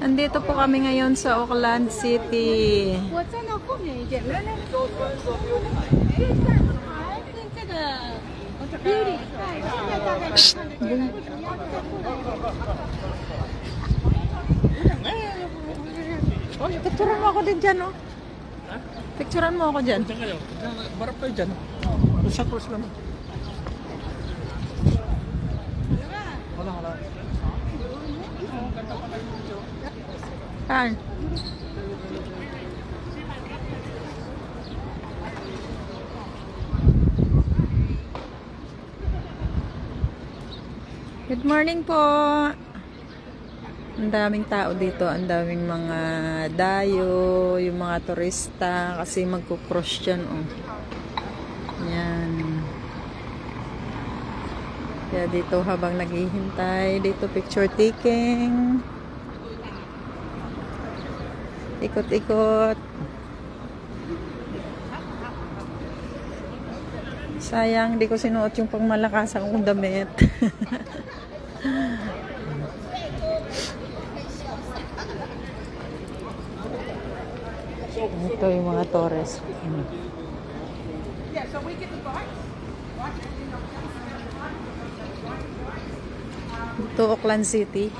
Nandito po kami ngayon sa Auckland City. 我站到后面一点，原来这个 beauty， 现在大概能看得见，为什么要在后面Picturean mo ako din dyan, oh. Picturean mo ako dyan. Diyan kayo. Barap kayo dyan. Sa course naman. Wala. Saan? Good morning po. Ang daming tao dito, ang daming mga dayo, yung mga turista kasi magko-cross dyan, oh. Yan. Kaya dito habang naghihintay, dito picture taking. Ikot-ikot. Sayang, di ko sinuot yung pangmalakasan kong damit. Ito yung mga Torres. Ito, Auckland City.